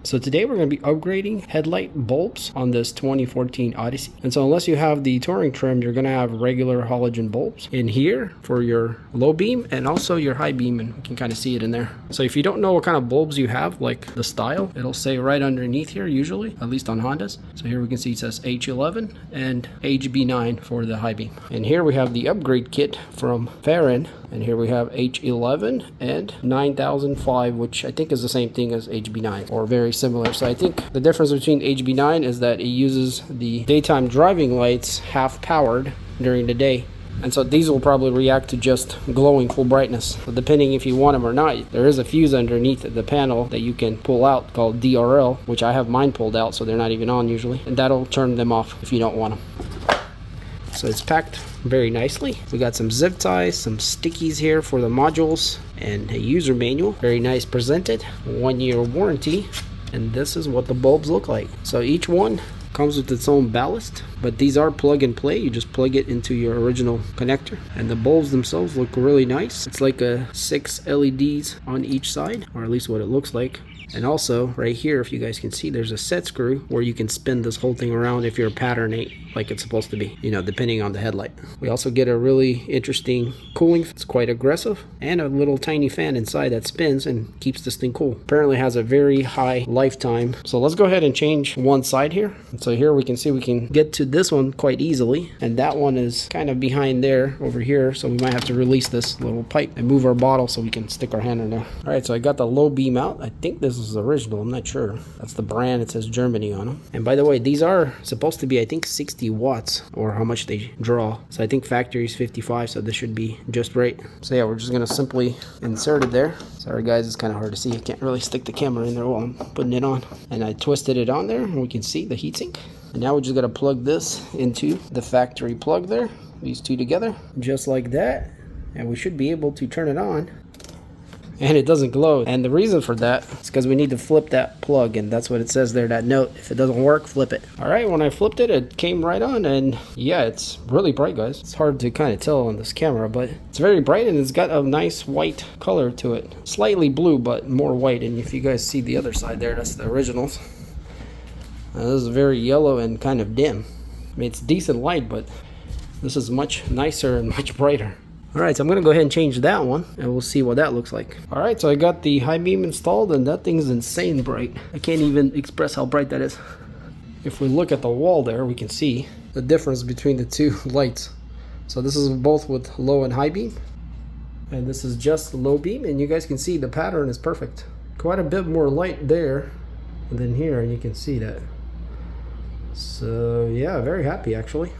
So today we're going to be upgrading headlight bulbs on this 2014 Odyssey. And so unless you have the touring trim, you're going to have regular halogen bulbs in here for your low beam and also your high beam, and you can kind of see it in there. So if you don't know what kind of bulbs you have, like the style, it'll say right underneath here usually, at least on Hondas. So here we can see it says H11 and HB9 for the high beam. And here we have the upgrade kit from Fahren. And here we have H11 and 9005, which I think is the same thing as HB9 or very similar. So I think the difference between HB9 is that it uses the daytime driving lights half powered during the day. And so these will probably react to just glowing full brightness. So depending if you want them or not, there is a fuse underneath the panel that you can pull out called DRL, which I have mine pulled out so they're not even on usually. And that'll turn them off if you don't want them. So it's packed very nicely. We got some zip ties, some stickies here for the modules, and a user manual. Very nice presented, 1-year warranty. And this is what the bulbs look like. So each one comes with its own ballast, but these are plug and play. You just plug it into your original connector, and the bulbs themselves look really nice. It's like 6 LEDs on each side, or at least what it looks like. And also right here, if you guys can see, there's a set screw where you can spin this whole thing around if your pattern ain't like it's supposed to be, you know, depending on the headlight. We also get a really interesting cooling. It's quite aggressive, and a little tiny fan inside that spins and keeps this thing cool. Apparently has a very high lifetime. So let's go ahead and change one side here. And so here we can see we can get to this one quite easily, and that one is kind of behind there over here, so we might have to release this little pipe and move our bottle so we can stick our hand in there. All right, so I got the low beam out. I think this is original, I'm not sure. That's the brand. It says Germany on them. And by the way, these are supposed to be, I think, 60 watts or how much they draw. So I think factory is 55, so this should be just right. So yeah, we're just gonna simply insert it there. Sorry guys, it's kind of hard to see. I can't really stick the camera in there while I'm putting it on. And I twisted it on there, and we can see the heatsink. And now we're just gonna plug this into the factory plug there. These two together, just like that. And we should be able to turn it on. And it doesn't glow. And the reason for that is because we need to flip that plug, and that's what it says there, that note. If it doesn't work, flip it. All right, when I flipped it, it came right on, and yeah, it's really bright, guys. It's hard to kind of tell on this camera, but it's very bright, and it's got a nice white color to it. Slightly blue, but more white. And if you guys see the other side there, that's the originals. This is very yellow and kind of dim. I mean, it's decent light, but this is much nicer and much brighter. Alright, so I'm going to go ahead and change that one, and we'll see what that looks like. Alright, so I got the high beam installed, and that thing's insane bright. I can't even express how bright that is. If we look at the wall there, we can see the difference between the two lights. So this is both with low and high beam, and this is just low beam, and you guys can see the pattern is perfect. Quite a bit more light there than here, and you can see that. So yeah, very happy actually.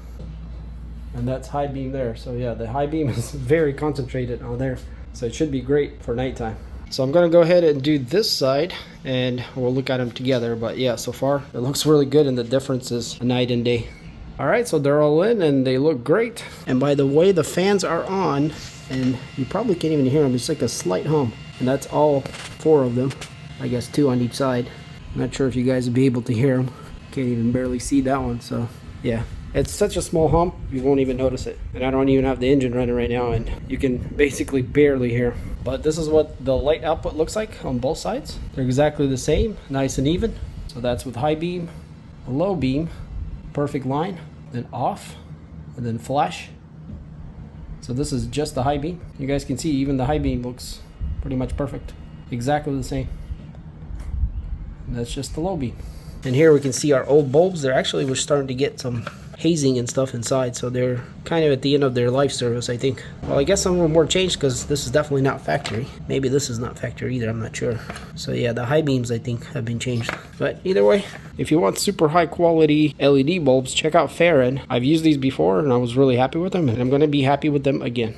And that's high beam there. So yeah, the high beam is very concentrated on there, so it should be great for nighttime. So I'm gonna go ahead and do this side, and we'll look at them together. But yeah, so far it looks really good, and the difference is night and day. All right, so they're all in and they look great. And by the way, the fans are on, and you probably can't even hear them. It's like a slight hum, and that's all 4 of them. I guess 2 on each side. I'm not sure if you guys will be able to hear them. Can't even barely see that one. So yeah. It's such a small hump, you won't even notice it. And I don't even have the engine running right now, and you can basically barely hear. But this is what the light output looks like on both sides. They're exactly the same, nice and even. So that's with high beam, low beam, perfect line, then off, and then flash. So this is just the high beam. You guys can see even the high beam looks pretty much perfect. Exactly the same. And that's just the low beam. And here we can see our old bulbs. We're starting to get some hazing and stuff inside, so they're kind of at the end of their life service, I think. Well, I guess some of them were changed because this is definitely not factory. Maybe this is not factory either, I'm not sure. So yeah, the high beams I think have been changed. But either way, if you want super high quality LED bulbs, check out Fahren. I've used these before and I was really happy with them, and I'm going to be happy with them again.